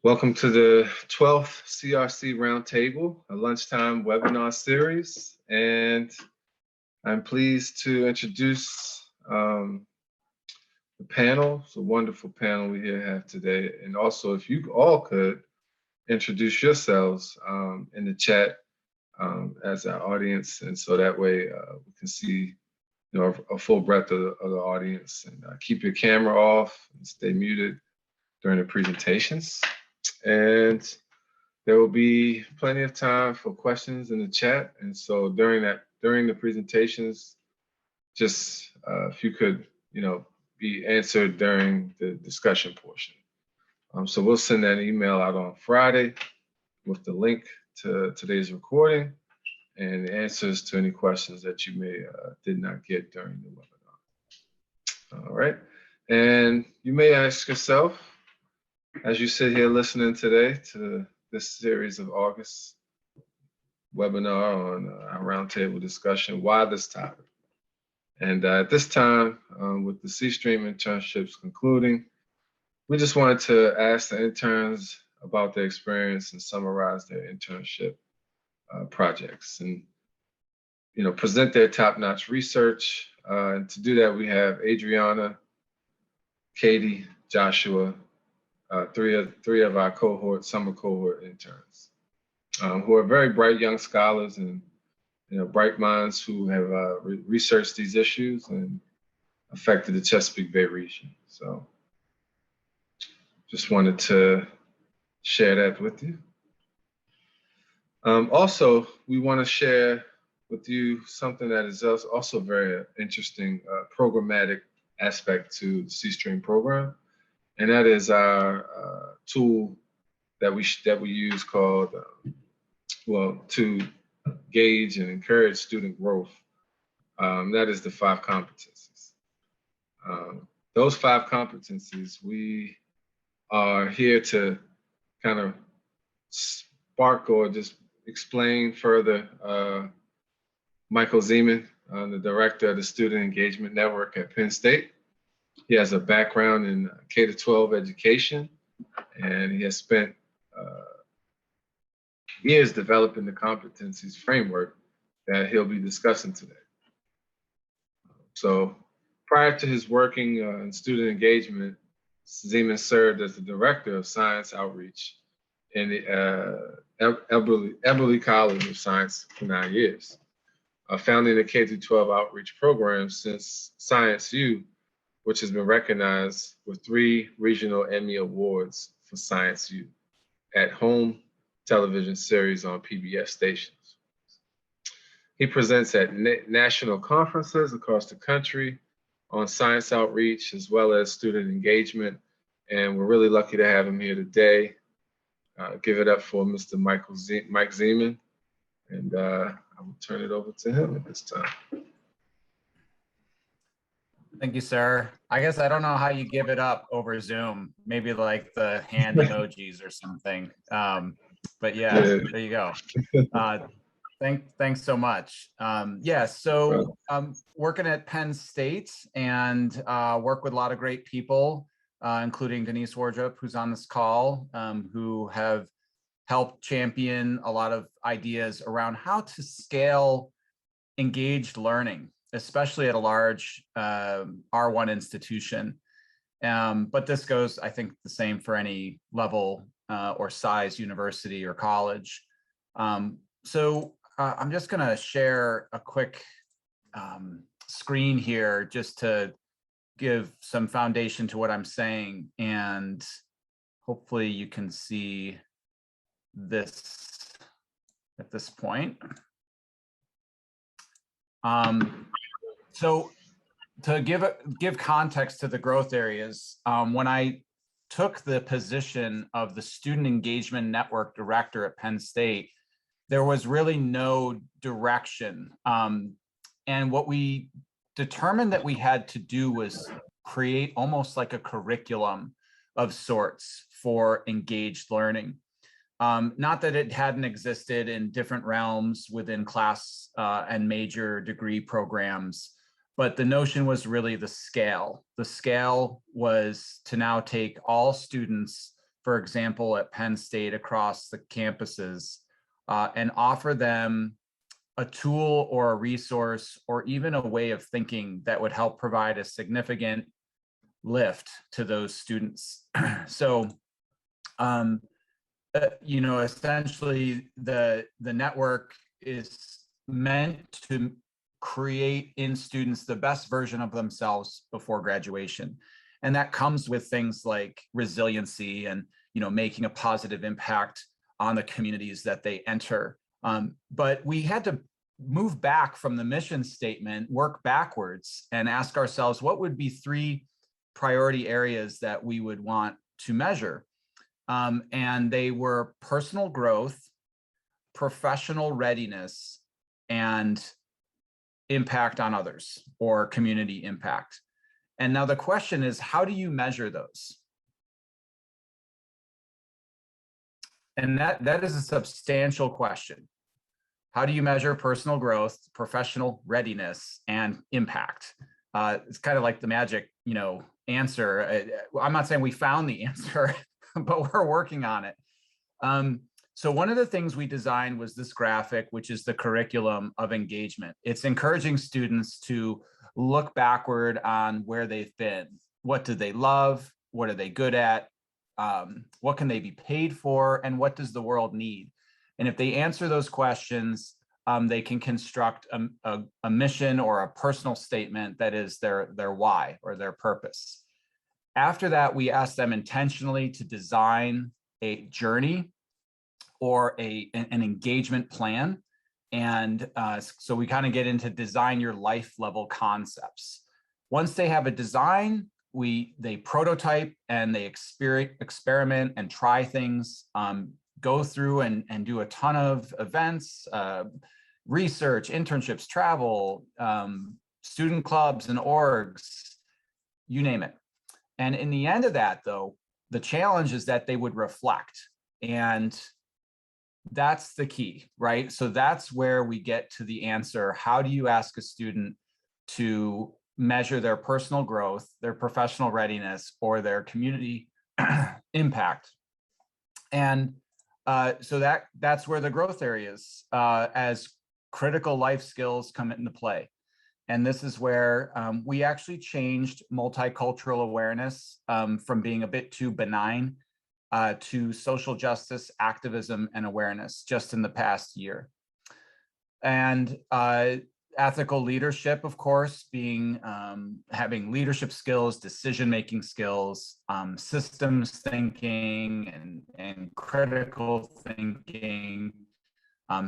Welcome to the 12th CRC Roundtable, a lunchtime webinar series. And I'm pleased to introduce the panel. It's a wonderful panel we here have today. And also, if you all could introduce yourselves in the chat as our audience. And so that way we can see a full breadth of the audience. And keep your camera off and stay muted during the presentations. And there will be plenty of time for questions in the chat. And so during the presentations, just if you could, be answered during the discussion portion. So we'll send that email out on Friday with the link to today's recording and the answers to any questions that you may did not get during the webinar. All right. And you may ask yourself, as you sit here listening today to this series of August webinar on our roundtable discussion, why this topic? And at this time, with the C-Stream internships concluding, we just wanted to ask the interns about their experience and summarize their internship projects and, present their top-notch research. And to do that, we have Adriana, Katie, Joshua, three of our summer cohort interns, who are very bright young scholars and bright minds who have researched these issues and affected the Chesapeake Bay region. So just wanted to share that with you. Also, we want to share with you something that is also very interesting programmatic aspect to the C-Stream program. And that is our tool that we use called, to gauge and encourage student growth. That is the 5 competencies. Those 5 competencies, we are here to kind of spark or just explain further. Michael Zeman, the director of the Student Engagement Network at Penn State. He has a background in K-12 education, and he has spent years developing the competencies framework that he'll be discussing today. So prior to his working in student engagement, Zeman served as the director of science outreach in the Eberly College of Science for 9 years, founding the K-12 outreach program since Science U, which has been recognized with 3 regional Emmy Awards for Science U at home television series on PBS stations. He presents at national conferences across the country on science outreach as well as student engagement. And we're really lucky to have him here today. Give it up for Mr. Mike Zeman. And I will turn it over to him at this time. Thank you, sir. I guess I don't know how you give it up over Zoom. Maybe like the hand emojis or something. But yeah, there you go. Thanks so much. So I'm working at Penn State and work with a lot of great people, including Denise Wardrop, who's on this call, who have helped champion a lot of ideas around how to scale engaged learning, especially at a large R1 institution. But this goes, I think, the same for any level or size university or college. So I'm just going to share a quick screen here just to give some foundation to what I'm saying. And hopefully you can see this at this point. So to give context to the growth areas, when I took the position of the Student Engagement Network Director at Penn State, there was really no direction. And what we determined that we had to do was create almost like a curriculum of sorts for engaged learning. Not that it hadn't existed in different realms within class and major degree programs, but the notion was really the scale. The scale was to now take all students for example, at Penn State across the campuses, and offer them a tool or a resource or even a way of thinking that would help provide a significant lift to those students. So, essentially the network is meant to create in students the best version of themselves before graduation. And that comes with things like resiliency and, making a positive impact on the communities that they enter. But we had to move back from the mission statement, work backwards, and ask ourselves, what would be 3 priority areas that we would want to measure? And they were personal growth, professional readiness, and impact on others, or community impact. And now the question is, how do you measure those? And that is a substantial question. How do you measure personal growth, professional readiness, and impact? It's kind of like the magic, answer. I'm not saying we found the answer, but we're working on it. So one of the things we designed was this graphic, which is the curriculum of engagement. It's encouraging students to look backward on where they've been. What do they love? What are they good at? What can they be paid for? And what does the world need? And if they answer those questions, they can construct a mission or a personal statement that is their why or their purpose. After that, we ask them intentionally to design a journey or an engagement plan. And so we kind of get into design your life level concepts. Once they have a design, they prototype and they experiment and try things, go through and do a ton of events, research, internships, travel, student clubs and orgs, you name it. And in the end of that, though, the challenge is that they would reflect. And that's the key, right? So that's where we get to the answer. How do you ask a student to measure their personal growth, their professional readiness, or their community impact? And so that's where the growth areas as critical life skills come into play. And this is where we actually changed multicultural awareness from being a bit too benign to social justice, activism, and awareness just in the past year. And ethical leadership, of course, being having leadership skills, decision-making skills, systems thinking and critical thinking,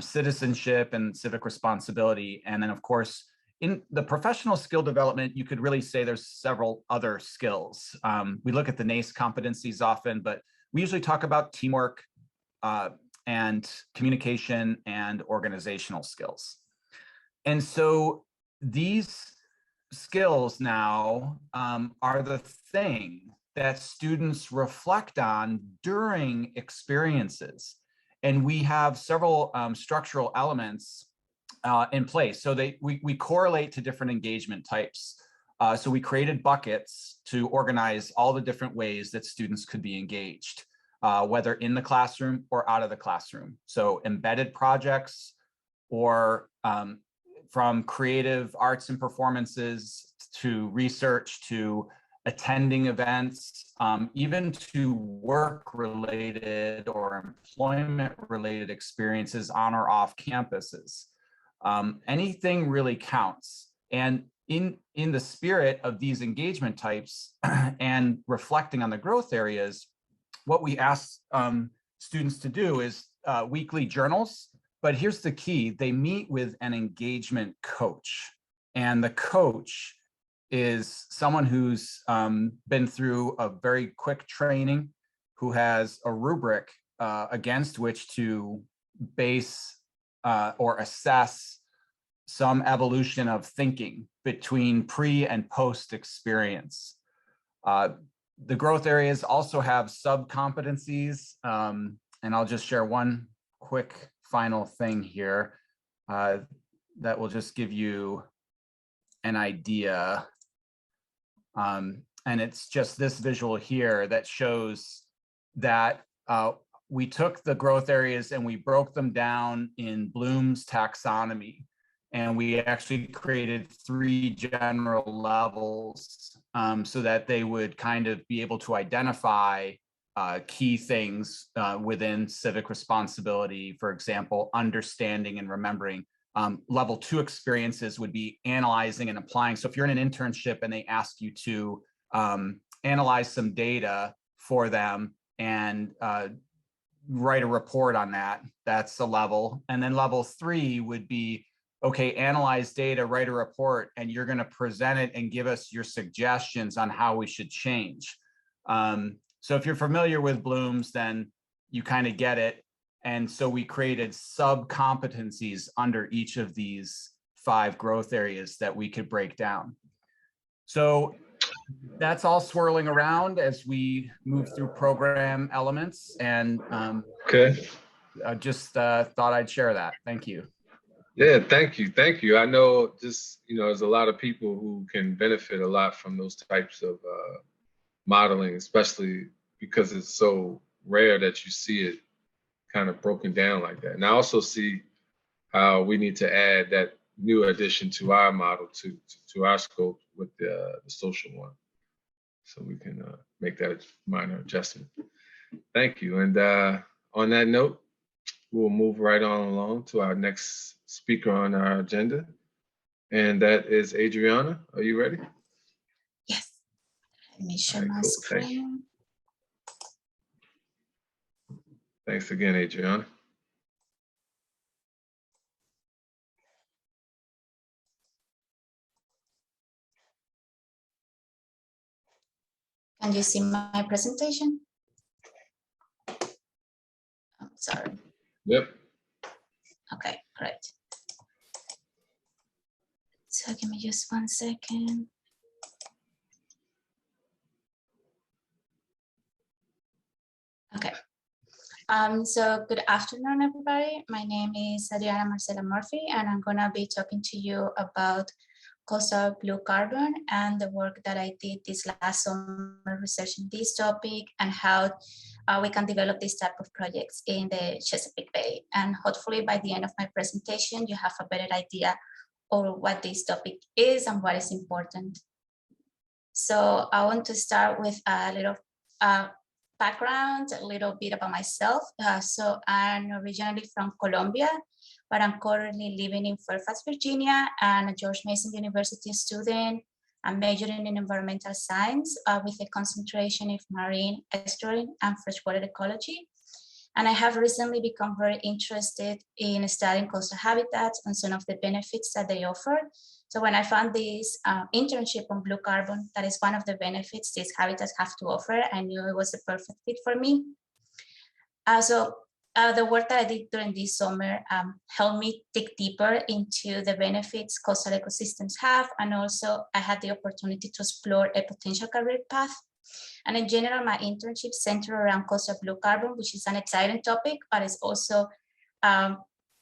citizenship and civic responsibility. And then, of course, in the professional skill development, you could really say there's several other skills. We look at the NACE competencies often, but we usually talk about teamwork and communication and organizational skills. And so these skills now are the thing that students reflect on during experiences. And we have several structural elements in place. So we correlate to different engagement types. So we created buckets to organize all the different ways that students could be engaged, whether in the classroom or out of the classroom. So embedded projects, or from creative arts and performances to research to attending events, even to work-related or employment-related experiences on or off campuses. Anything really counts. And in the spirit of these engagement types and reflecting on the growth areas, what we ask students to do is weekly journals. But here's the key: they meet with an engagement coach. And the coach is someone who's been through a very quick training, who has a rubric against which to base or assess some evolution of thinking between pre and post experience. The growth areas also have sub-competencies, and I'll just share one quick final thing here that will just give you an idea. And it's just this visual here that shows that we took the growth areas and we broke them down in Bloom's taxonomy. And we actually created 3 general levels so that they would kind of be able to identify key things within civic responsibility. For example, understanding and remembering. Level 2 experiences would be analyzing and applying. So if you're in an internship and they ask you to analyze some data for them and write a report on that, that's a level. And then level 3 would be, okay, analyze data, write a report, and you're going to present it and give us your suggestions on how we should change. So if you're familiar with Bloom's, then you kind of get it. And so we created sub-competencies under each of these 5 growth areas that we could break down. So that's all swirling around as we move through program elements. And Okay. I just thought I'd share that. Thank you. Yeah, thank you. Thank you. I know just, there's a lot of people who can benefit a lot from those types of modeling, especially because it's so rare that you see it kind of broken down like that. And I also see how we need to add that new addition to our model, to our scope with the social one. So we can make that minor adjustment. Thank you. And on that note, we'll move right on along to our next speaker on our agenda. And that is Adriana. Are you ready? Yes. Let me share my screen. Thanks again, Adriana. Can you see my presentation? I'm sorry. Yep. Okay, great. So give me just 1 second. Okay. So good afternoon, everybody. My name is Adriana Marcela Murphy, and I'm gonna be talking to you about coastal blue carbon and the work that I did this last summer researching this topic and how we can develop this type of projects in the Chesapeake Bay. And hopefully by the end of my presentation, you have a better idea of what this topic is and what is important. So I want to start with a little background, a little bit about myself. So I'm originally from Colombia, but I'm currently living in Fairfax, Virginia, and a George Mason University student. I'm majoring in environmental science with a concentration in marine, estuarine, and freshwater ecology. And I have recently become very interested in studying coastal habitats and some of the benefits that they offer. So when I found this internship on blue carbon, that is one of the benefits these habitats have to offer, I knew it was a perfect fit for me. The work that I did during this summer helped me dig deeper into the benefits coastal ecosystems have, and also I had the opportunity to explore a potential career path. And in general, my internship centered around coastal blue carbon, which is an exciting topic, but it's also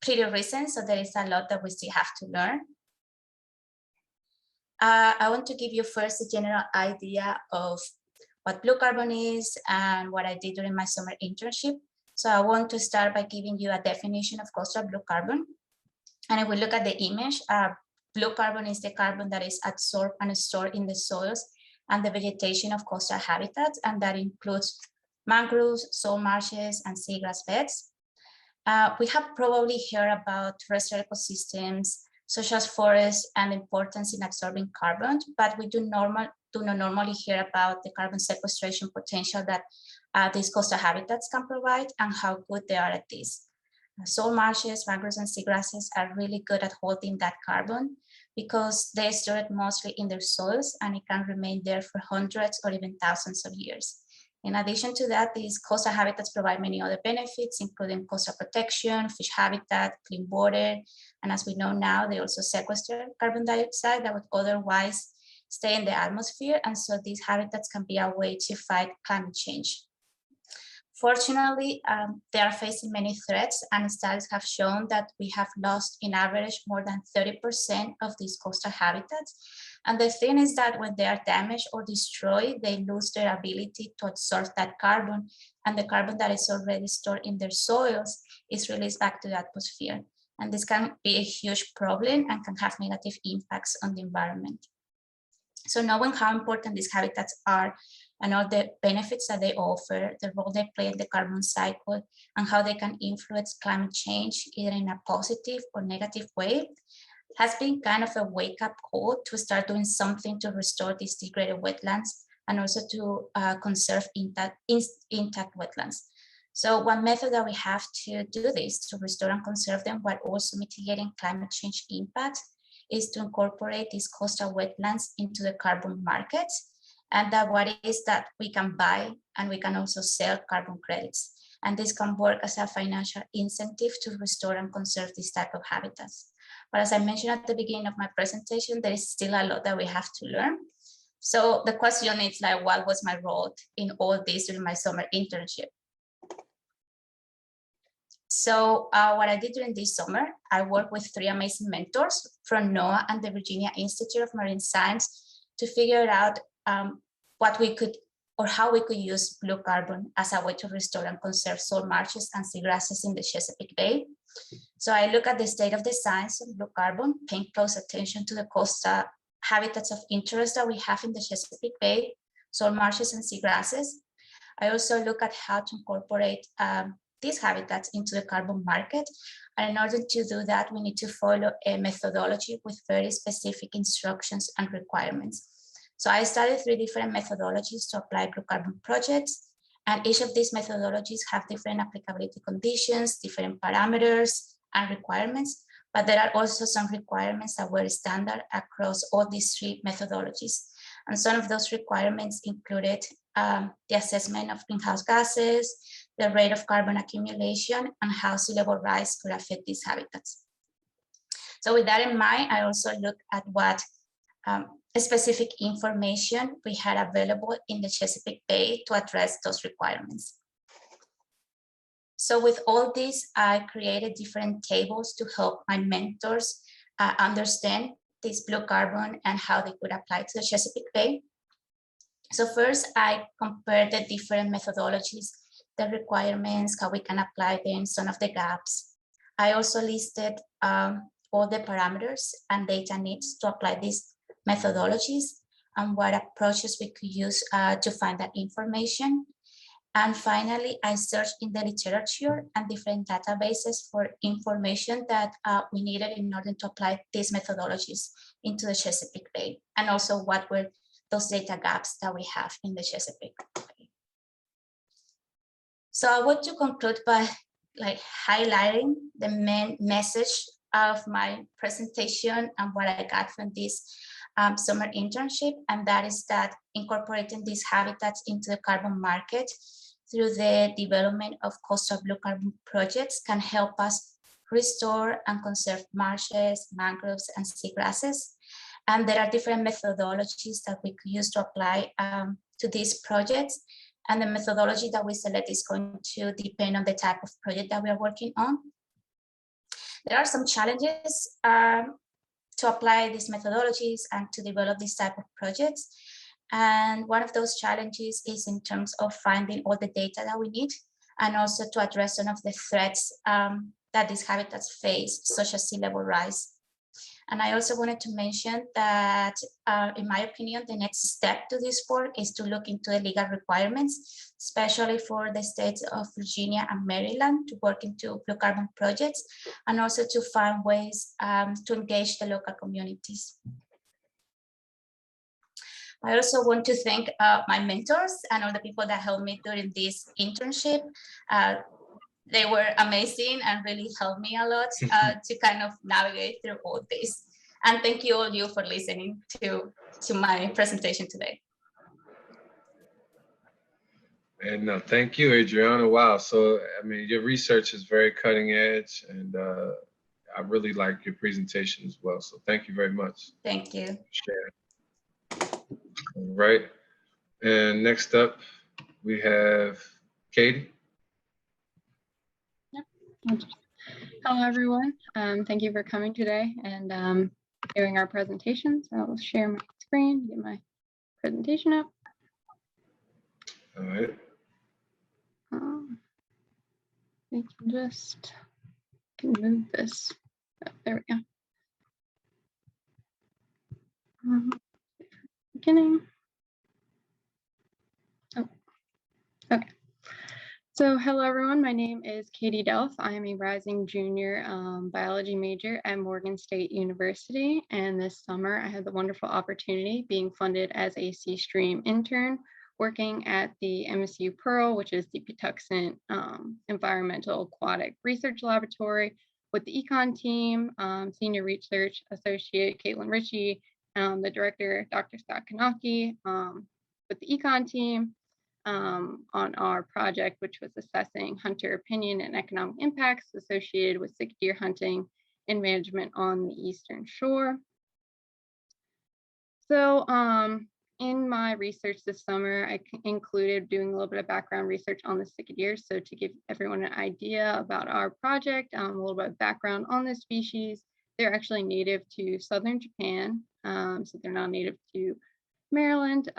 pretty recent, so there is a lot that we still have to learn. I want to give you first a general idea of what blue carbon is and what I did during my summer internship. So I want to start by giving you a definition of coastal blue carbon. And if we look at the image, blue carbon is the carbon that is absorbed and stored in the soils and the vegetation of coastal habitats, and that includes mangroves, salt marshes, and seagrass beds. We have probably heard about terrestrial ecosystems, such as forests, and the importance in absorbing carbon, but we do not normally hear about the carbon sequestration potential that these coastal habitats can provide and how good they are at this. Salt marshes, mangroves, and seagrasses are really good at holding that carbon because they store it mostly in their soils and it can remain there for hundreds or even thousands of years. In addition to that, these coastal habitats provide many other benefits, including coastal protection, fish habitat, clean water, and as we know now, they also sequester carbon dioxide that would otherwise stay in the atmosphere, and so these habitats can be a way to fight climate change. Fortunately, they are facing many threats, and studies have shown that we have lost in average more than 30% of these coastal habitats. And the thing is that when they are damaged or destroyed, they lose their ability to absorb that carbon, and the carbon that is already stored in their soils is released back to the atmosphere. And this can be a huge problem and can have negative impacts on the environment. So knowing how important these habitats are and all the benefits that they offer, the role they play in the carbon cycle, and how they can influence climate change either in a positive or negative way, has been kind of a wake-up call to start doing something to restore these degraded wetlands and also to conserve intact wetlands. So one method that we have to do this, to restore and conserve them while also mitigating climate change impacts, is to incorporate these coastal wetlands into the carbon markets. And that what is that we can buy and we can also sell carbon credits. And this can work as a financial incentive to restore and conserve this type of habitats. But as I mentioned at the beginning of my presentation, there is still a lot that we have to learn. So the question is like, what was my role in all this during my summer internship? So what I did during this summer, I worked with 3 amazing mentors from NOAA and the Virginia Institute of Marine Science to figure out what we could or how we could use blue carbon as a way to restore and conserve salt marshes and seagrasses in the Chesapeake Bay. So I look at the state of the science of blue carbon, paying close attention to the coastal habitats of interest that we have in the Chesapeake Bay, salt marshes and seagrasses. I also look at how to incorporate these habitats into the carbon market. And in order to do that, we need to follow a methodology with very specific instructions and requirements. So I studied 3 different methodologies to apply blue carbon projects. And each of these methodologies have different applicability conditions, different parameters and requirements. But there are also some requirements that were standard across all these 3 methodologies. And some of those requirements included the assessment of greenhouse gases, the rate of carbon accumulation, and how sea level rise could affect these habitats. So with that in mind, I also looked at what specific information we had available in the Chesapeake Bay to address those requirements. So with all this, I created different tables to help my mentors understand this blue carbon and how they could apply to the Chesapeake Bay. So first, I compared the different methodologies, the requirements, how we can apply them, some of the gaps. I also listed all the parameters and data needs to apply these methodologies and what approaches we could use to find that information. And finally, I searched in the literature and different databases for information that we needed in order to apply these methodologies into the Chesapeake Bay, and also what were those data gaps that we have in the Chesapeake Bay. So I want to conclude by highlighting the main message of my presentation and what I got from this summer internship, and that is that incorporating these habitats into the carbon market through the development of coastal blue carbon projects can help us restore and conserve marshes, mangroves, and seagrasses. And there are different methodologies that we could use to apply to these projects. And the methodology that we select is going to depend on the type of project that we are working on. There are some challenges to apply these methodologies and to develop this type of projects. And one of those challenges is in terms of finding all the data that we need, and also to address some of the threats that these habitats face, such as sea level rise. And I also wanted to mention that, in my opinion, the next step to this work is to look into the legal requirements, especially for the states of Virginia and Maryland to work into blue carbon projects, and also to find ways to engage the local communities. I also want to thank my mentors and all the people that helped me during this internship. They were amazing and really helped me a lot to kind of navigate through all this. And thank you all for listening to my presentation today. And no, thank you, Adriana. Wow. So, I mean, your research is very cutting edge, and I really like your presentation as well. So thank you very much. Thank you. Share. All right. And next up, we have Katie. Hello, everyone. Thank you for coming today and doing our presentations. I will share my screen, get my presentation up. All right. We can just move this. Oh, there we go. Beginning. Oh, okay. So hello, everyone. My name is Katie Delph. I am a rising junior biology major at Morgan State University. And this summer, I had the wonderful opportunity being funded as a C-Stream intern, working at the MSU Pearl, which is the Patuxent Environmental Aquatic Research Laboratory, with the econ team, Senior Research Associate Caitlin Ritchie, the director, Dr. Scott Kanaki, with the econ team, on our project, which was assessing hunter opinion and economic impacts associated with sick deer hunting and management on the Eastern Shore. So in my research this summer, I included doing a little bit of background research on the sick deer. So to give everyone an idea about our project, a little bit of background on this species. They're actually native to southern Japan, so they're not native to Maryland.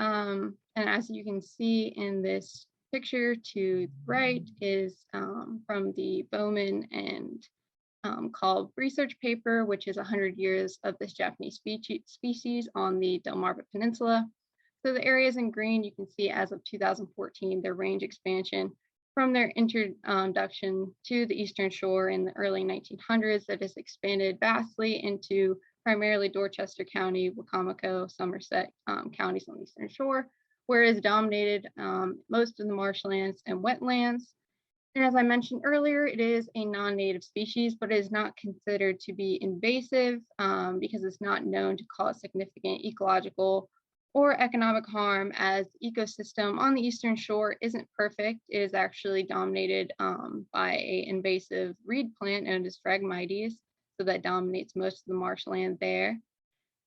And as you can see in this picture to the right is from the Bowman and Kolb research paper, which is 100 years of this Japanese species on the Delmarva Peninsula. So the areas in green, you can see as of 2014, their range expansion from their introduction to the Eastern Shore in the early 1900s that has expanded vastly into primarily Dorchester County, Wacomico, Somerset counties on the Eastern Shore, where it is dominated most of the marshlands and wetlands. And as I mentioned earlier, it is a non-native species, but it is not considered to be invasive because it's not known to cause significant ecological or economic harm, as the ecosystem on the Eastern Shore isn't perfect. It is actually dominated by an invasive reed plant known as Phragmites, so that dominates most of the marshland there.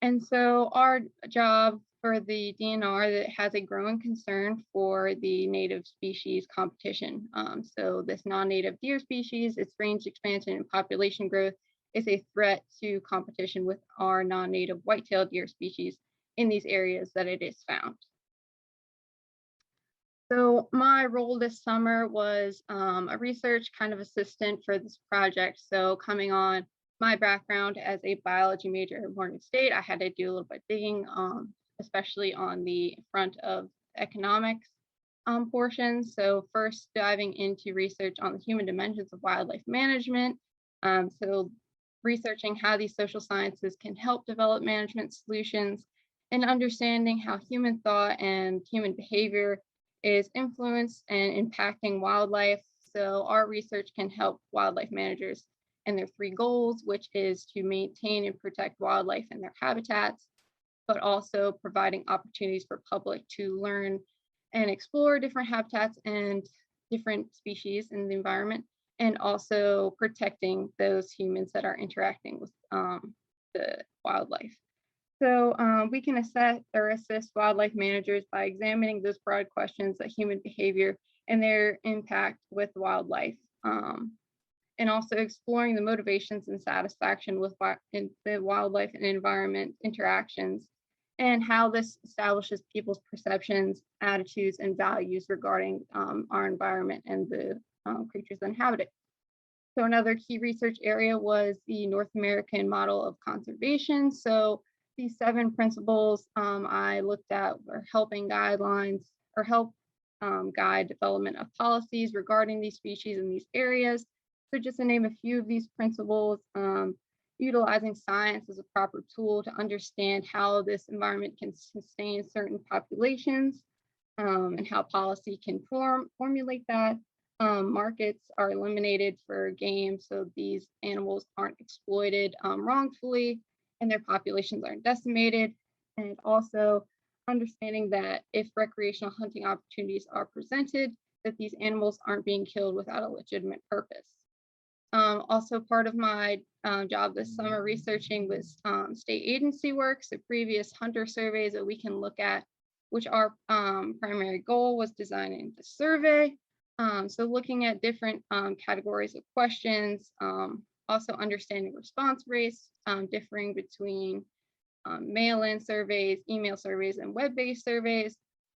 And so our job for the DNR that has a growing concern for the native species competition. So this non-native deer species, its range expansion and population growth is a threat to competition with our non-native white-tailed deer species in these areas that it is found. So my role this summer was a research kind of assistant for this project. So coming on my background as a biology major at Morgan State, I had to do a little bit of digging, especially on the front of economics portions. So first diving into research on the human dimensions of wildlife management. So researching how these social sciences can help develop management solutions and understanding how human thought and human behavior is influenced and impacting wildlife. So our research can help wildlife managers and their three goals, which is to maintain and protect wildlife and their habitats, but also providing opportunities for public to learn and explore different habitats and different species in the environment, and also protecting those humans that are interacting with the wildlife. So we can assess or assist wildlife managers by examining those broad questions of human behavior and their impact with wildlife, and also exploring the motivations and satisfaction with the wildlife and environment interactions, and how this establishes people's perceptions, attitudes, and values regarding our environment and the creatures that inhabit it. So another key research area was the North American model of conservation. So these 7 principles I looked at were helping guidelines or help guide development of policies regarding these species in these areas. So just to name a few of these principles, utilizing science as a proper tool to understand how this environment can sustain certain populations and how policy can formulate that. Markets are eliminated for game, so these animals aren't exploited wrongfully and their populations aren't decimated. And also understanding that if recreational hunting opportunities are presented, that these animals aren't being killed without a legitimate purpose. Also part of my job this summer researching was state agency work, so previous hunter surveys that we can look at, which our primary goal was designing the survey So looking at different categories of questions, also understanding response rates, differing between mail-in surveys, email surveys, and web-based surveys.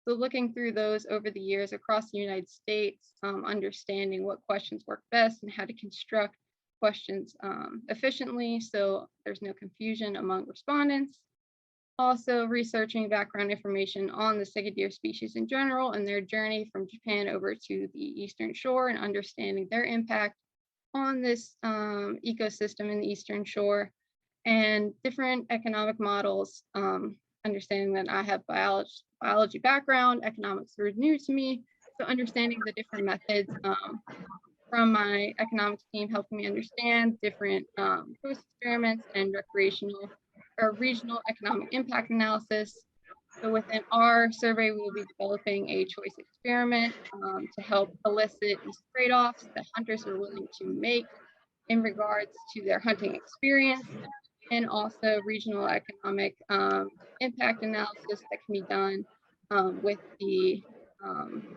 So looking through those over the years across the United States, understanding what questions work best and how to construct questions efficiently so there's no confusion among respondents. Also researching background information on the cicada deer species in general and their journey from Japan over to the Eastern Shore and understanding their impact on this ecosystem in the Eastern Shore, and different economic models, understanding that I have biology background, economics were new to me, so understanding the different methods from my economics team helping me understand different post-experiments and recreational or regional economic impact analysis. So within our survey, we will be developing a choice experiment to help elicit these trade-offs that hunters are willing to make in regards to their hunting experience, and also regional economic impact analysis that can be done with the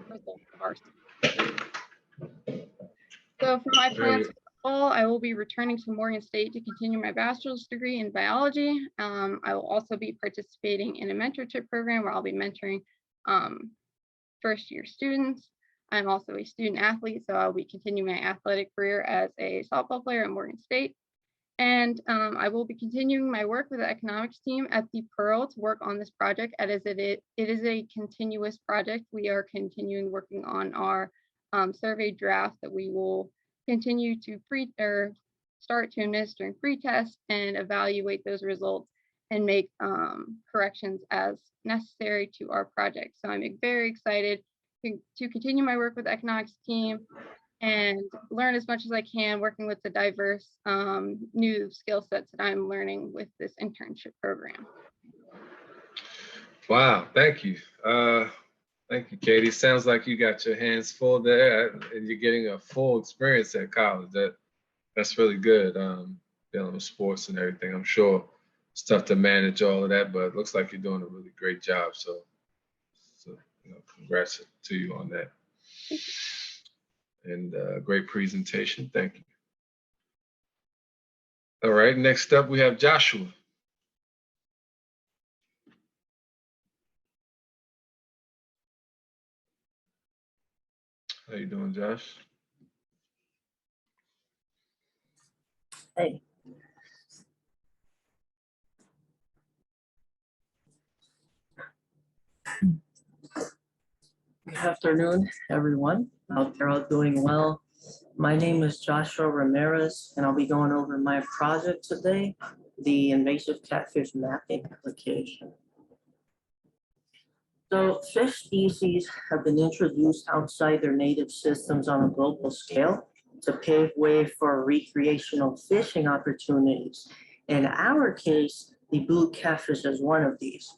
results of our survey. So for my plans for the fall, I will be returning to Morgan State to continue my bachelor's degree in biology. I will also be participating in a mentorship program where I'll be mentoring first-year students. I'm also a student athlete, so I'll be continuing my athletic career as a softball player at Morgan State. And I will be continuing my work with the economics team at the Pearl to work on this project as it is a continuous project. We are continuing working on our survey draft that we will continue to start to administer in pre-test and evaluate those results and make corrections as necessary to our project. So I'm very excited to continue my work with the economics team and learn as much as I can working with the diverse new skill sets that I'm learning with this internship program. Wow, thank you. Thank you, Katie. Sounds like you got your hands full there and you're getting a full experience at college. That's really good, dealing with sports and everything. I'm sure it's tough to manage all of that, but it looks like you're doing a really great job. So congrats to you on that. And great presentation. Thank you. All right, next up we have Joshua. How you doing, Josh? Hey. Good afternoon, everyone out there all doing well. My name is Joshua Ramirez, and I'll be going over my project today, the invasive catfish mapping application. So fish species have been introduced outside their native systems on a global scale to pave way for recreational fishing opportunities. In our case, the blue catfish is one of these.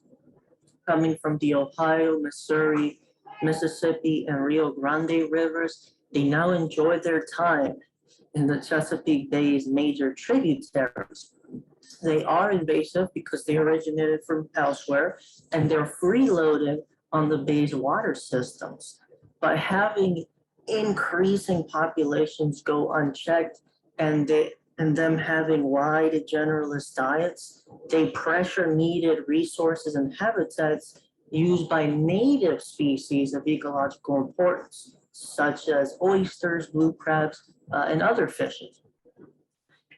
Coming from the Ohio, Missouri, Mississippi, and Rio Grande rivers, they now enjoy their time in the Chesapeake Bay's major tributaries. They are invasive because they originated from elsewhere, and they're freeloaded on the bay's water systems. By having increasing populations go unchecked and them having wide generalist diets, they pressure needed resources and habitats used by native species of ecological importance, such as oysters, blue crabs, and other fishes.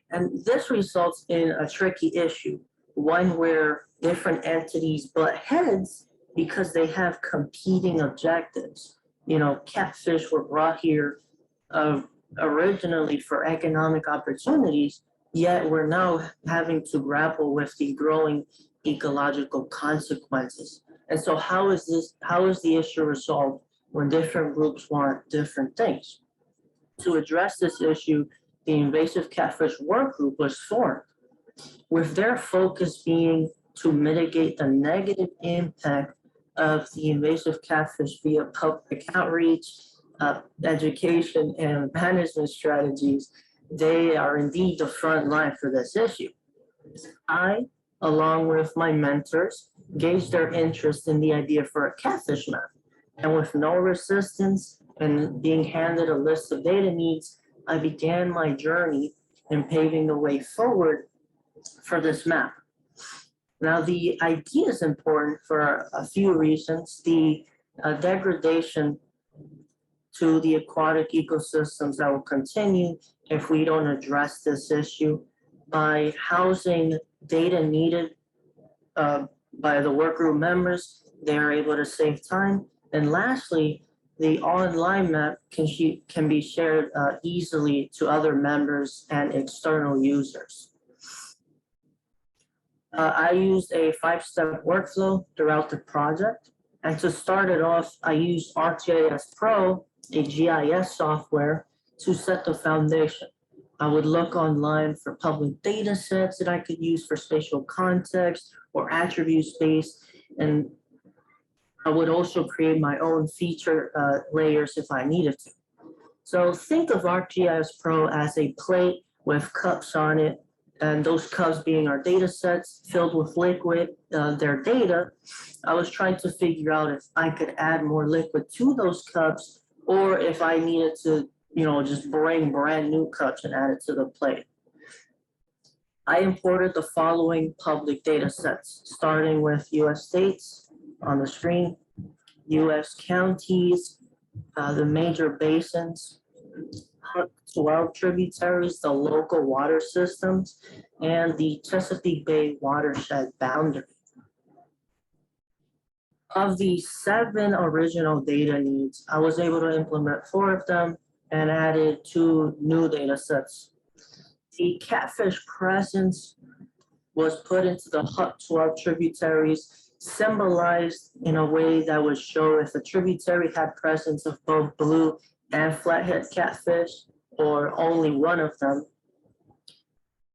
And this results in a tricky issue, one where different entities butt heads because they have competing objectives. You know, catfish were brought here originally for economic opportunities, yet we're now having to grapple with the growing ecological consequences. And so how is the issue resolved when different groups want different things? To address this issue, the invasive catfish work group was formed, with their focus being to mitigate the negative impact of the invasive catfish via public outreach, education, and management strategies. They are indeed the front line for this issue. I, along with my mentors, gauged their interest in the idea for a catfish map, and with no resistance and being handed a list of data needs, I began my journey in paving the way forward for this map. Now, the idea is important for a few reasons. The degradation to the aquatic ecosystems that will continue if we don't address this issue by housing data needed by the workgroup members. They are able to save time. And lastly, the online map can be shared easily to other members and external users. I used a 5-step workflow throughout the project. And to start it off, I used ArcGIS Pro, a GIS software, to set the foundation. I would look online for public data sets that I could use for spatial context or attribute space. And I would also create my own feature layers if I needed to. So think of ArcGIS Pro as a plate with cups on it, and those cups being our data sets filled with liquid, their data. I was trying to figure out if I could add more liquid to those cups, or if I needed to, just bring brand new cups and add it to the plate. I imported the following public data sets, starting with US states on the screen, US counties, the major basins, 12 tributaries, the local water systems, and the Chesapeake Bay watershed boundary. Of the 7 original data needs, I was able to implement 4 of them and added 2 new data sets. The catfish presence was put into the Hut 12 tributaries, symbolized in a way that would show if a tributary had presence of both blue and flathead catfish, or only one of them.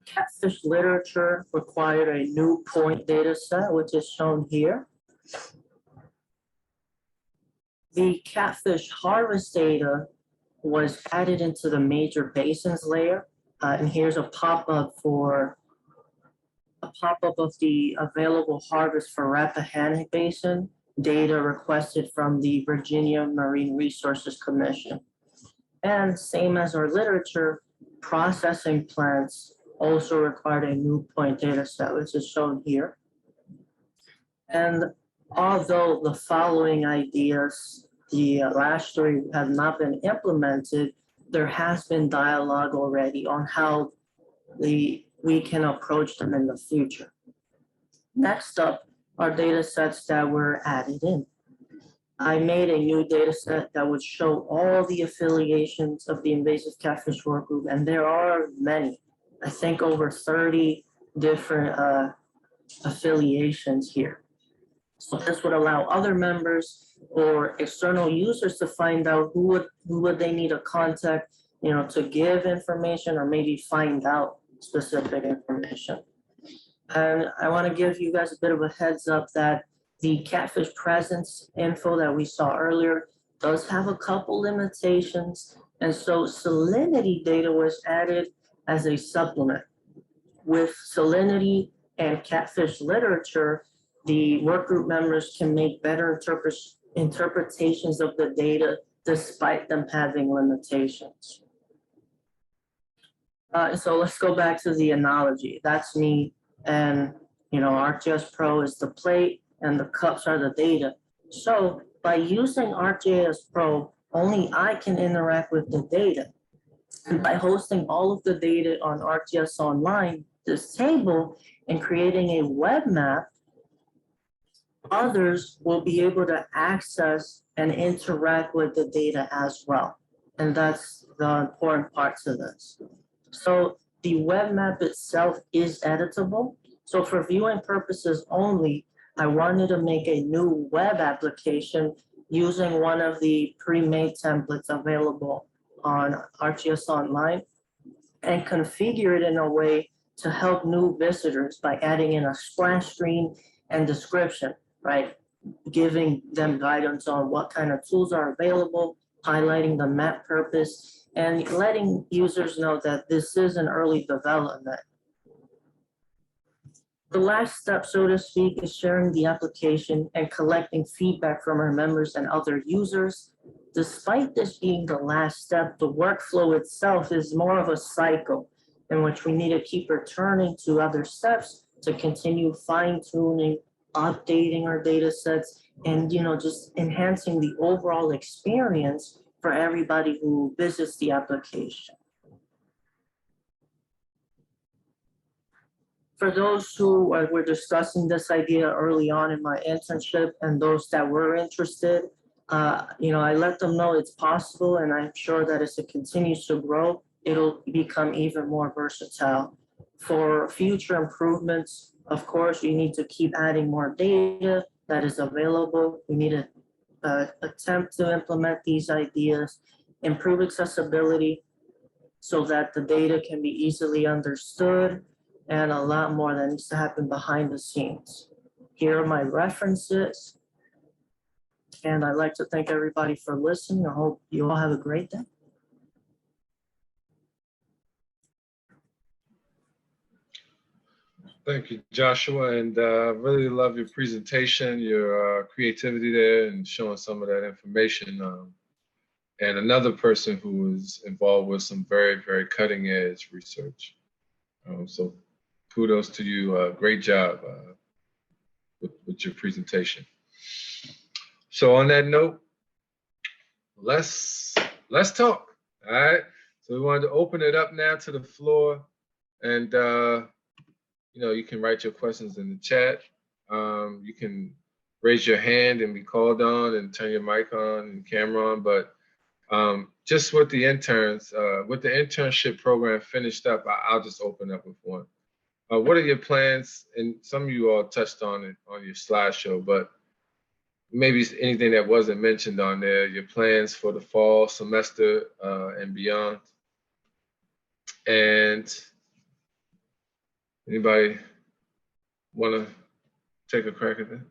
Catfish literature required a new point data set, which is shown here. The catfish harvest data was added into the major basins layer. And here's a pop-up of the available harvest for Rappahannock Basin, data requested from the Virginia Marine Resources Commission. And same as our literature, processing plants also required a new point data set, which is shown here. And although the following ideas, the last 3 have not been implemented, there has been dialogue already on how we can approach them in the future. Next up are data sets that were added in. I made a new data set that would show all the affiliations of the invasive catfish workgroup, and there are many. I think over 30 different affiliations here. So this would allow other members or external users to find out who would they need to contact, to give information or maybe find out specific information. And I want to give you guys a bit of a heads up that the catfish presence info that we saw earlier does have a couple limitations. And so salinity data was added as a supplement. With salinity and catfish literature, the workgroup members can make better interpretations of the data despite them having limitations. So let's go back to the analogy. That's me, and ArcGIS Pro is the plate and the cups are the data. So by using ArcGIS Pro, only I can interact with the data. And by hosting all of the data on ArcGIS Online, this table, and creating a web map, others will be able to access and interact with the data as well. And that's the important part to this. So the web map itself is editable. So for viewing purposes only, I wanted to make a new web application using one of the pre-made templates available on ArcGIS Online and configure it in a way to help new visitors by adding in a splash screen and description, right? Giving them guidance on what kind of tools are available, highlighting the map purpose, and letting users know that this is an early development. The last step, so to speak, is sharing the application and collecting feedback from our members and other users. despite this being the last step, the workflow itself is more of a cycle in which we need to keep returning to other steps to continue fine-tuning, updating our data sets, and just enhancing the overall experience for everybody who visits the application. For those who were discussing this idea early on in my internship and those that were interested, I let them know it's possible, and I'm sure that as it continues to grow, it'll become even more versatile. For future improvements, of course, we need to keep adding more data that is available. We need to attempt to implement these ideas, improve accessibility so that the data can be easily understood, and a lot more that needs to happen behind the scenes. Here are my references. And I'd like to thank everybody for listening. I hope you all have a great day. Thank you, Joshua, and really love your presentation, your creativity there, and showing some of that information. And another person who is involved with some very, very cutting edge research. So kudos to you. Great job with your presentation. So on that note, let's talk. All right. So we wanted to open it up now to the floor, and you can write your questions in the chat. You can raise your hand and be called on, and turn your mic on and camera on. But just with the interns, with the internship program finished up, I'll just open up with one. What are your plans? And some of you all touched on it on your slideshow, but maybe anything that wasn't mentioned on there, your plans for the fall semester and beyond. And anybody want to take a crack at that?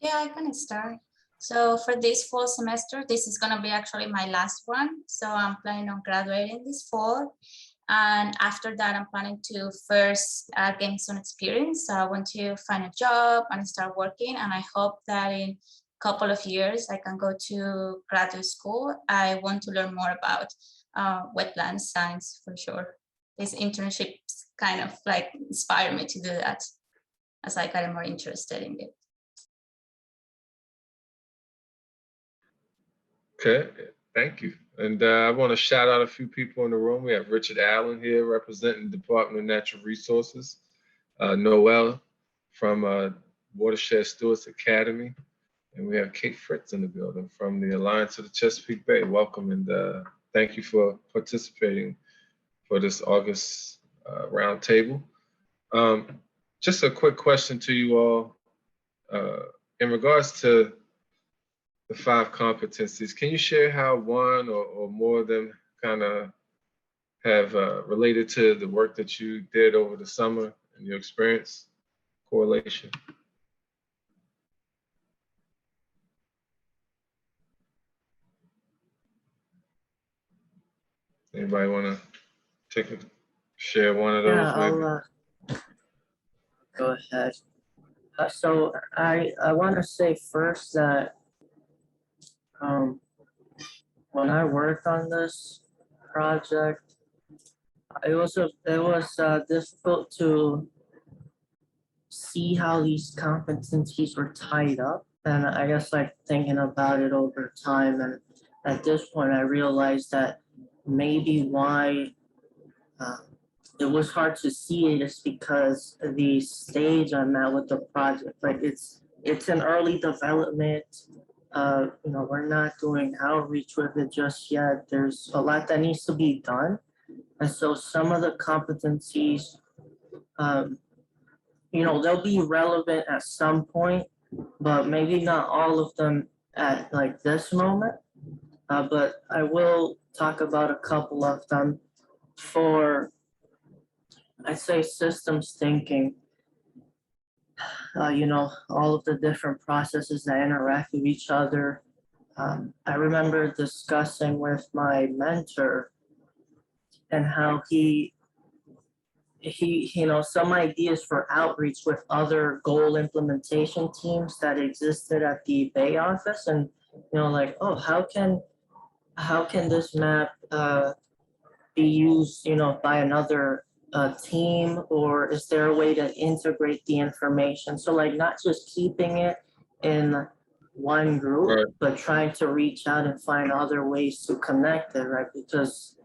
Yeah, I can start. So for this fall semester, this is going to be actually my last one. So I'm planning on graduating this fall. And after that, I'm planning to first gain some experience. So I want to find a job and start working. And I hope that in a couple of years, I can go to graduate school. I want to learn more about wetland science for sure. These internships kind of like inspire me to do that as I got more interested in it. Okay, thank you. And I want to shout out a few people in the room. We have Richard Allen here representing the Department of Natural Resources, Noel from Watershed Stewards Academy, and we have Kate Fritz in the building from the Alliance of the Chesapeake Bay. Welcome, and thank you for participating for this August roundtable. Just a quick question to you all. In regards to the 5 competencies, can you share how one or more of them kind of have related to the work that you did over the summer and your experience, correlation? Anybody want to share one of those? Yeah, I'll go ahead. So I want to say first that when I worked on this project, it was difficult to see how these competencies were tied up, and I guess like thinking about it over time, and at this point I realized that maybe why it was hard to see it is because the stage I'm at with the project, like it's in early development. We're not doing outreach with it just yet. There's a lot that needs to be done. And so some of the competencies, they'll be relevant at some point, but maybe not all of them at like this moment. But I will talk about a couple of them. For, I'd say, systems thinking. All of the different processes that interact with each other. I remember discussing with my mentor and how he some ideas for outreach with other goal implementation teams that existed at the Bay office. And like, oh, how can this map be used, by another team, or is there a way to integrate the information? So like not just keeping it in one group, Right. but trying to reach out and find other ways to connect it, right? Because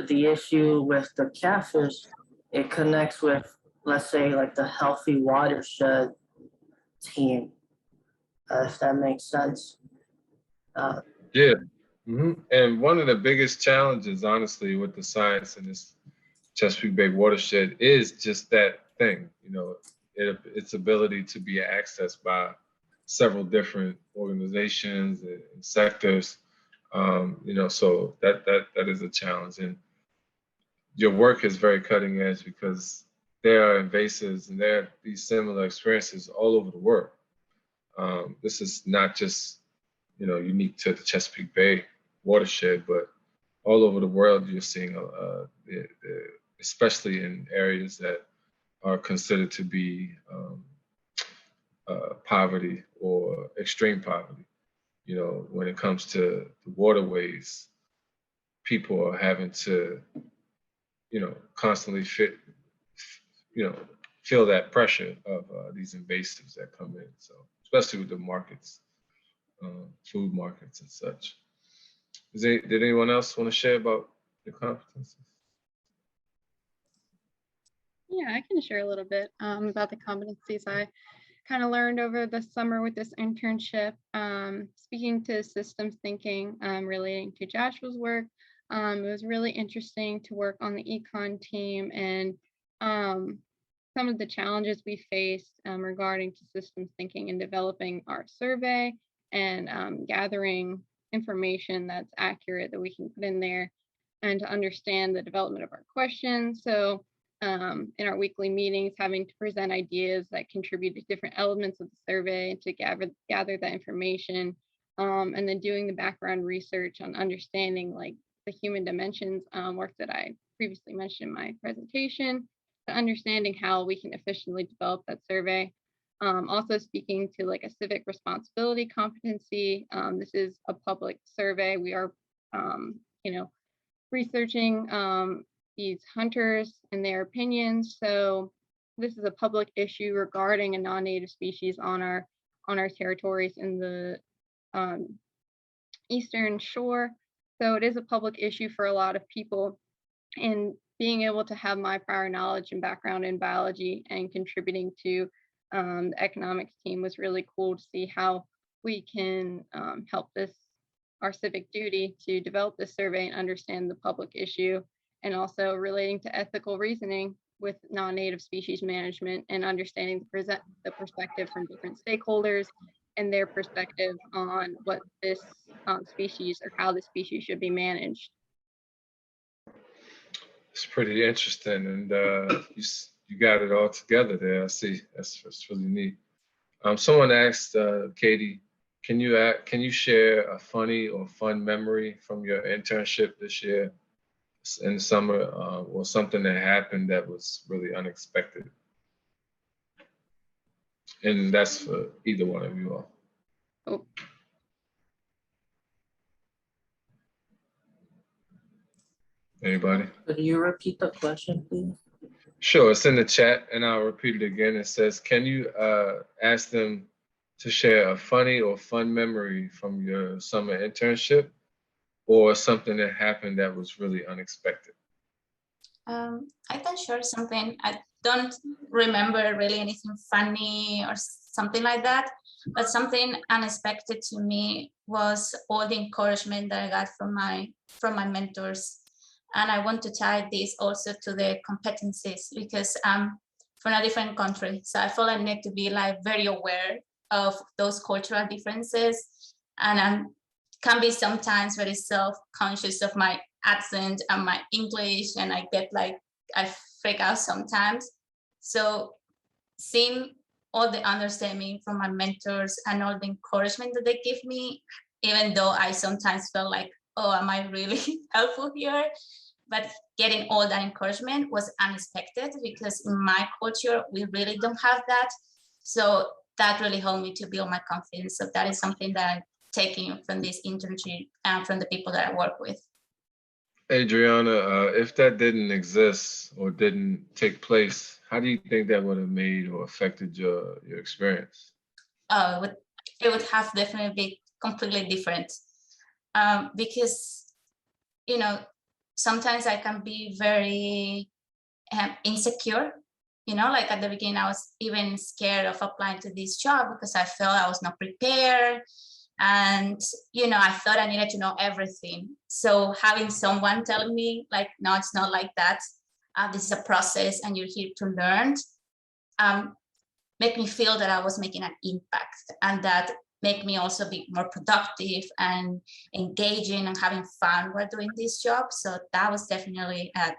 the issue with the catfish, it connects with, let's say, like the healthy watershed team, if that makes sense. Yeah. And one of the biggest challenges, honestly, with the science in this Chesapeake Bay watershed is just that thing, its ability to be accessed by several different organizations and sectors. So that is a challenge. And your work is very cutting edge because there are invasives and there are these similar experiences all over the world. This is not just unique to the Chesapeake Bay watershed, but all over the world you're seeing, especially in areas that are considered to be poverty or extreme poverty. When it comes to the waterways, people are having to, constantly feel that pressure of these invasives that come in. So especially with the markets, food markets and such. Did anyone else want to share about the competencies? Yeah, I can share a little bit about the competencies I kind of learned over the summer with this internship. Speaking to systems thinking, relating to Joshua's work, it was really interesting to work on the econ team and some of the challenges we faced regarding to systems thinking and developing our survey and gathering information that's accurate that we can put in there and to understand the development of our questions. So in our weekly meetings, having to present ideas that contribute to different elements of the survey and to gather that information, and then doing the background research on understanding like the human dimensions work that I previously mentioned in my presentation, to understanding how we can efficiently develop that survey. Also speaking to like a civic responsibility competency. This is a public survey. We are, researching these hunters and their opinions. So this is a public issue regarding a non-native species on our territories in the Eastern Shore. So it is a public issue for a lot of people, and being able to have my prior knowledge and background in biology and contributing to the economics team was really cool to see how we can help our civic duty to develop this survey and understand the public issue, and also relating to ethical reasoning with non-native species management and understanding the perspective from different stakeholders and their perspective on what this species or how the species should be managed. It's pretty interesting, and you got it all together there. I see. That's really neat. Someone asked Katie, can you share a funny or fun memory from your internship this year in the summer, or something that happened that was really unexpected? And that's for either one of you all. Oh. Anybody? Could you repeat the question, please? Sure, it's in the chat, and I'll repeat it again. It says, can you ask them to share a funny or fun memory from your summer internship, or something that happened that was really unexpected? I can share something. I don't remember really anything funny or something like that, but something unexpected to me was all the encouragement that I got from my mentors. And I want to tie this also to the competencies, because I'm from a different country. So I feel I need to be like very aware of those cultural differences. And I can be sometimes very self-conscious of my accent and my English, and I freak out sometimes. So seeing all the understanding from my mentors and all the encouragement that they give me, even though I sometimes felt like, oh, am I really helpful here? But getting all that encouragement was unexpected, because in my culture, we really don't have that. So that really helped me to build my confidence. So that is something that taking from this internship and from the people that I work with. Adriana, if that didn't exist or didn't take place, how do you think that would have made or affected your experience? It would have definitely been completely different, because, you know, sometimes I can be very insecure. You know, like at the beginning, I was even scared of applying to this job because I felt I was not prepared. And, you know, I thought I needed to know everything. So having someone telling me like, no, it's not like that. This is a process and you're here to learn. Make me feel that I was making an impact, and that make me also be more productive and engaging and having fun while doing this job. So that was definitely a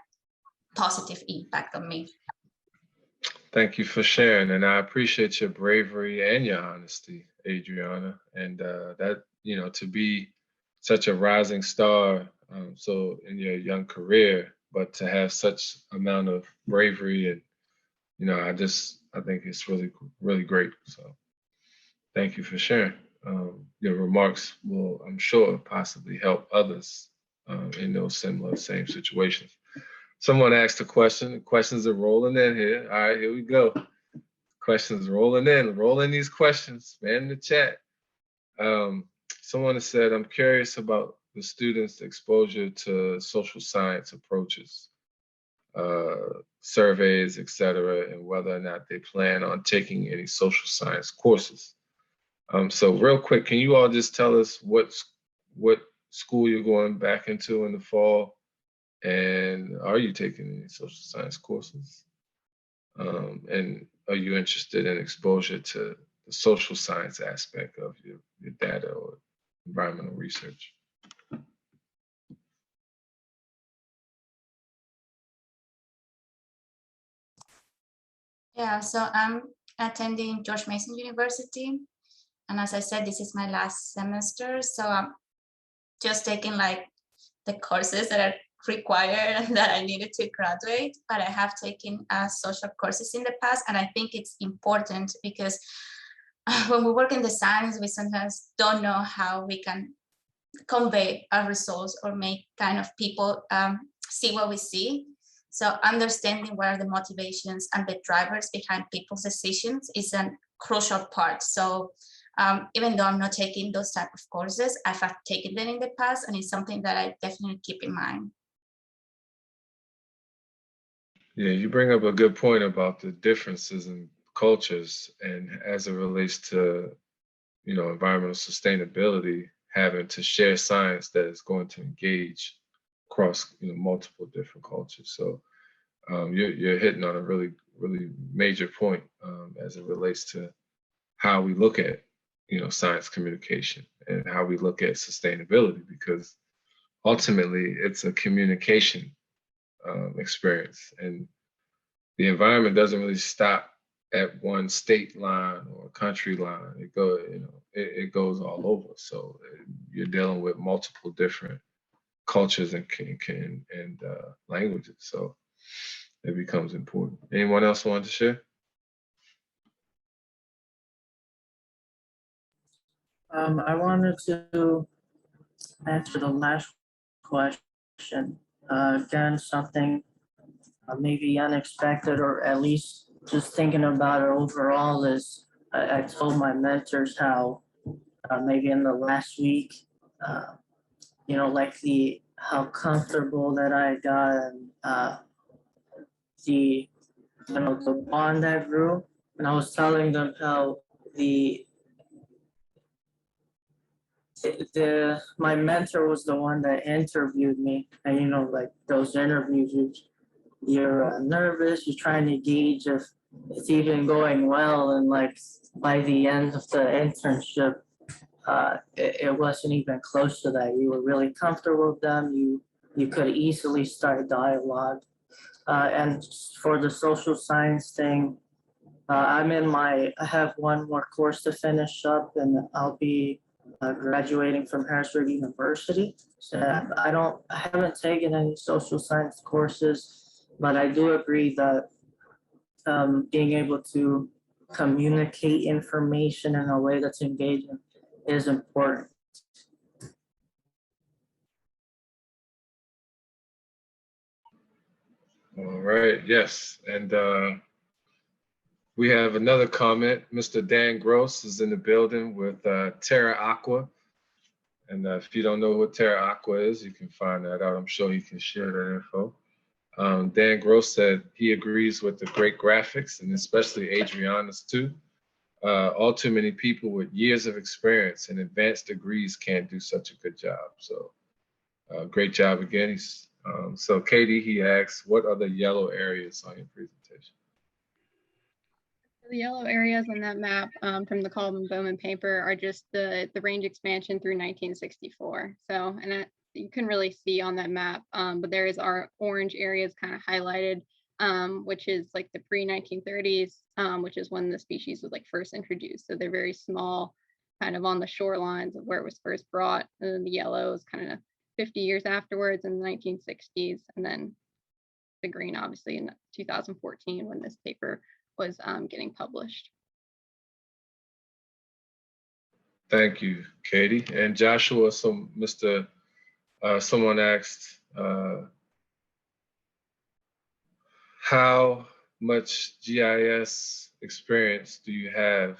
positive impact on me. Thank you for sharing, and I appreciate your bravery and your honesty, Adriana. And that, you know, to be such a rising star, so in your young career, but to have such amount of bravery, and you know, I think it's really, really great. So thank you for sharing. Your remarks will, I'm sure, possibly help others in those same situations. Someone asked a question. The questions are rolling in here. All right, here we go. Questions rolling in. Roll in these questions, man, in the chat. Someone has said, I'm curious about the students' exposure to social science approaches, surveys, etc., and whether or not they plan on taking any social science courses. So real quick, can you all just tell us what school you're going back into in the fall? And are you taking any social science courses? And are you interested in exposure to the social science aspect of your data or environmental research? Yeah, so I'm attending George Mason University. And as I said, this is my last semester. So I'm just taking like the courses that are required and that I needed to graduate, but I have taken social courses in the past. And I think it's important because when we work in the science, we sometimes don't know how we can convey our results or make kind of people see what we see. So understanding what are the motivations and the drivers behind people's decisions is a crucial part. So even though I'm not taking those type of courses, I've taken them in the past, and it's something that I definitely keep in mind. Yeah, you bring up a good point about the differences in cultures, and as it relates to, you know, environmental sustainability, having to share science that is going to engage across, you know, multiple different cultures. So you're hitting on a really, really major point as it relates to how we look at, you know, science communication and how we look at sustainability, because ultimately it's a communication experience, and the environment doesn't really stop at one state line or country line. It goes all over. So you're dealing with multiple different cultures and languages. So it becomes important. Anyone else want to share? I wanted to answer the last question. Again, something maybe unexpected, or at least just thinking about it overall, is I told my mentors how maybe in the last week, you know, like how comfortable that I got, and the the bond that grew. And I was telling them how my mentor was the one that interviewed me, and you know, like those interviews, you're nervous, you're trying to gauge if it's even going well, and like by the end of the internship, it wasn't even close to that. You were really comfortable with them. You could easily start dialogue. And for the social science thing, I have one more course to finish up, and I'll be graduating from Harrisburg University. So I haven't taken any social science courses, but I do agree that being able to communicate information in a way that's engaging is important. All right, yes. And we have another comment. Mr. Dan Gross is in the building with Terra Aqua. And if you don't know what Terra Aqua is, you can find that out. I'm sure he can share that info. Dan Gross said he agrees with the great graphics, and especially Adriana's too. All too many people with years of experience and advanced degrees can't do such a good job. So great job again. So Katie, he asks, what are the yellow areas on your presentation? The yellow areas on that map from the Coleman Bowman paper are just the range expansion through 1964. So, and you can really see on that map, but there is our orange areas kind of highlighted, which is like the pre-1930s, which is when the species was like first introduced. So they're very small, kind of on the shorelines of where it was first brought. And then the yellow is kind of 50 years afterwards in the 1960s. And then the green, obviously, in 2014 when this paper was getting published. Thank you, Katie. And Joshua, someone asked, how much GIS experience do you have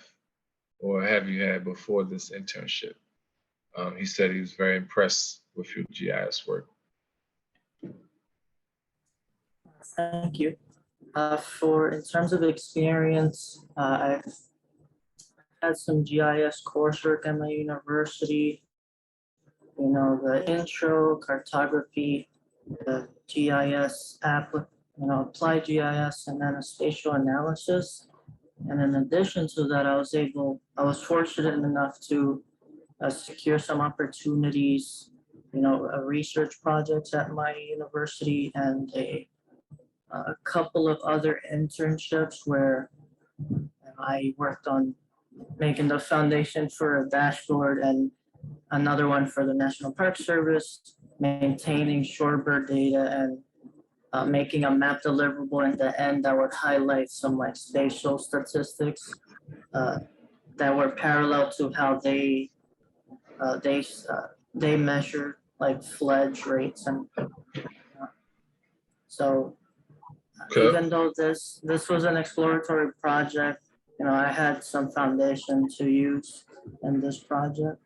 or have you had before this internship? He said he was very impressed with your GIS work. Thank you. In terms of experience, I've had some GIS coursework at my university. You know, the intro, cartography, the GIS app, applied GIS, and then a spatial analysis. And in addition to that, I was fortunate enough to secure some opportunities, research projects at my university and a couple of other internships where I worked on making the foundation for a dashboard and another one for the National Park Service, maintaining shorebird data and making a map deliverable in the end that would highlight some like spatial statistics that were parallel to how they measure like fledge rates and so. Okay. Even though this was an exploratory project, I had some foundation to use in this project.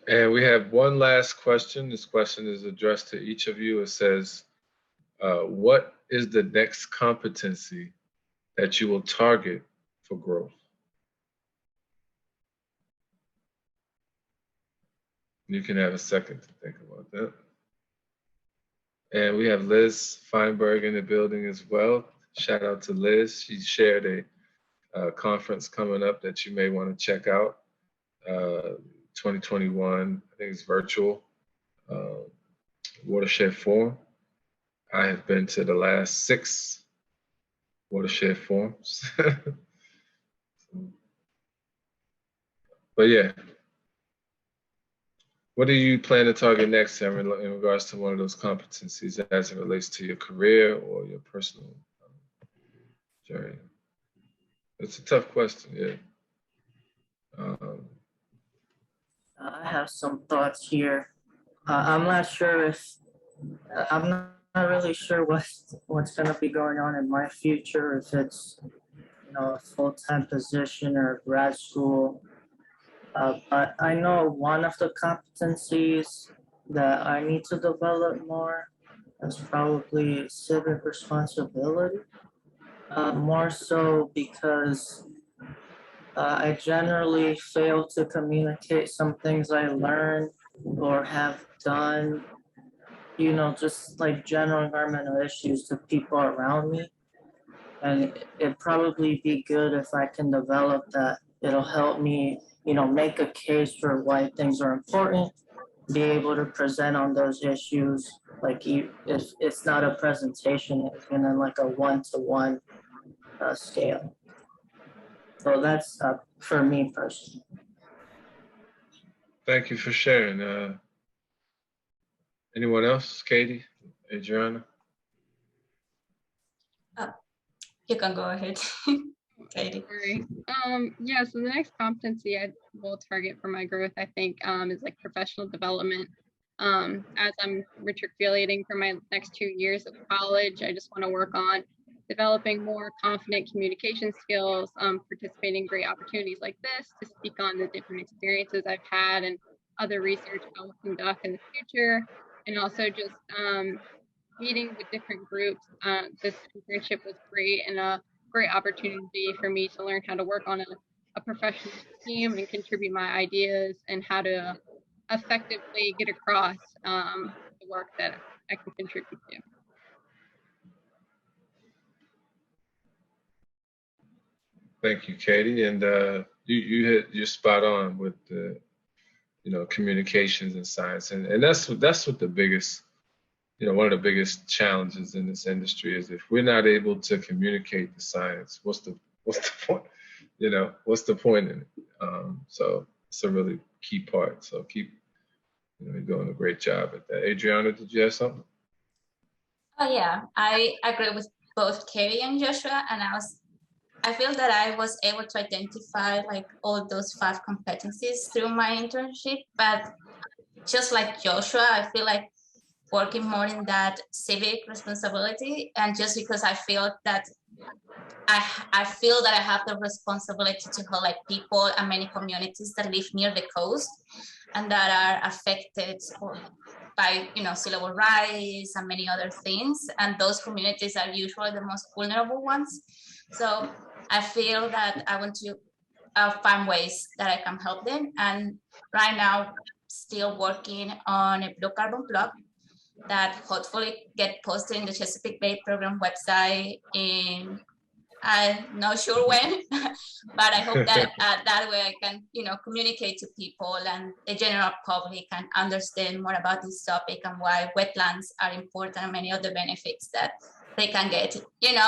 And we have one last question. This question is addressed to each of you. It says, what is the next competency that you will target for growth? You can have a second to think about that. And we have Liz Feinberg in the building as well. Shout out to Liz. She shared a conference coming up that you may want to check out. 2021, I think it's virtual, Watershed Forum. I have been to the last 6 Watershed Forums. But yeah. What do you plan to target next in regards to one of those competencies as it relates to your career or your personal journey? It's a tough question, yeah. I have some thoughts here. I'm not really sure what's going to be going on in my future, if it's a full-time position or grad school. But I know one of the competencies that I need to develop more is probably civic responsibility. More so because I generally fail to communicate some things I learned or have done, just like general environmental issues to people around me. And it'd probably be good if I can develop that. It'll help me make a case for why things are important, be able to present on those issues, like if it's not a presentation, and then like a one-to-one scale. So that's for me personally. Thank you for sharing. Anyone else? Katie, Adriana? You can go ahead. Katie. Sorry. Yeah, so the next competency I will target for my growth, I think, is like professional development. As I'm matriculating for my next 2 years of college, I just want to work on developing more confident communication skills, participating in great opportunities like this to speak on the different experiences I've had and other research I'll conduct in the future, and also just meeting with different groups. This internship was great and a great opportunity for me to learn how to work on a professional team and contribute my ideas and how to effectively get across the work that I can contribute to. Thank you, Katie. And you're spot on with the, communications and science. And that's what the biggest, one of the biggest challenges in this industry is if we're not able to communicate the science, what's the point? What's the point in it? So it's a really key part. So keep, you're doing a great job at that. Adriana, did you have something? Oh yeah, I agree with both Katie and Joshua, and I feel that I was able to identify like all those 5 competencies through my internship, but just like Joshua, I feel like working more in that civic responsibility, and just because I feel that I feel that I have the responsibility to help like people and many communities that live near the coast and that are affected by sea level rise and many other things, and those communities are usually the most vulnerable ones. So I feel that I want to find ways that I can help them, and right now still working on a blue carbon blog that hopefully get posted in the Chesapeake Bay program website in I'm not sure when, but I hope that that way I can, communicate to people and the general public and understand more about this topic and why wetlands are important and many other benefits that they can get.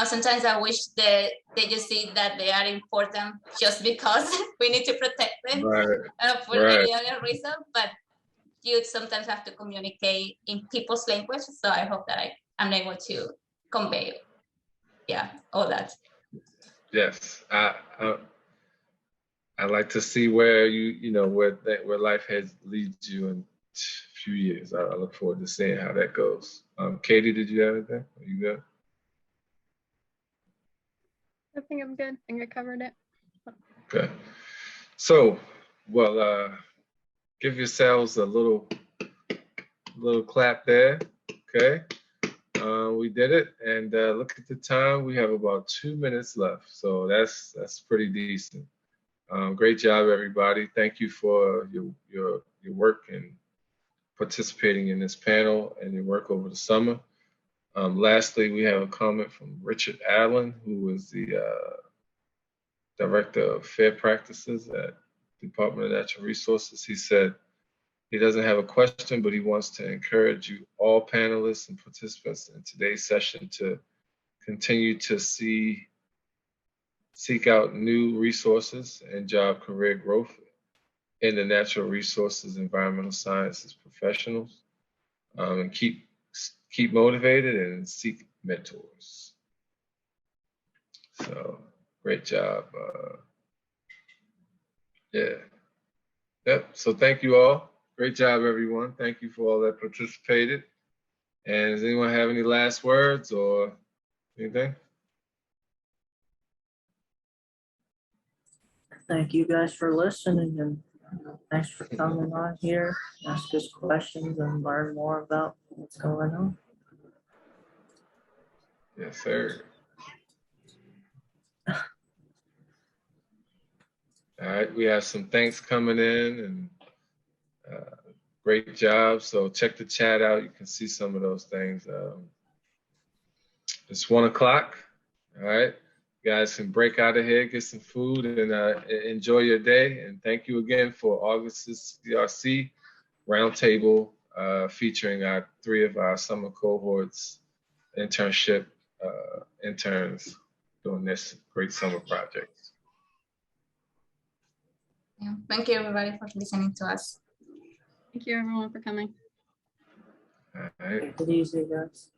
Sometimes I wish that they just see that they are important just because we need to protect them for any other reason, but you sometimes have to communicate in people's language. So I hope that I'm able to convey, all that. Yes, I like to see where where life has leads you in a few years. I look forward to seeing how that goes. Katie, did you have anything? Are you good? I think I'm good. I think I covered it. Okay. So, give yourselves a little clap there. Okay. We did it, and look at the time. We have about 2 minutes left, so that's pretty decent. Great job, everybody. Thank you for your work and participating in this panel and your work over the summer. Lastly, we have a comment from Richard Allen, who is the Director of Fair Practices at Department of Natural Resources. He said he doesn't have a question, but he wants to encourage you, all panelists and participants in today's session, to continue to seek out new resources and job career growth in the natural resources, environmental sciences professionals, and keep motivated and seek mentors. So great job. Yep. So thank you all. Great job, everyone. Thank you for all that participated. And does anyone have any last words or anything? Thank you guys for listening, and thanks for coming on here, ask us questions and learn more about what's going on. Yes, sir. All right, we have some thanks coming in, and great job. So check the chat out. You can see some of those things. It's 1 o'clock. All right, you guys can break out of here, get some food, and enjoy your day. And thank you again for August's CRC Roundtable, featuring 3 of our summer cohorts internship interns doing this great summer project. Yeah. Thank you, everybody, for listening to us. Thank you, everyone, for coming. All right. Take it easy, guys.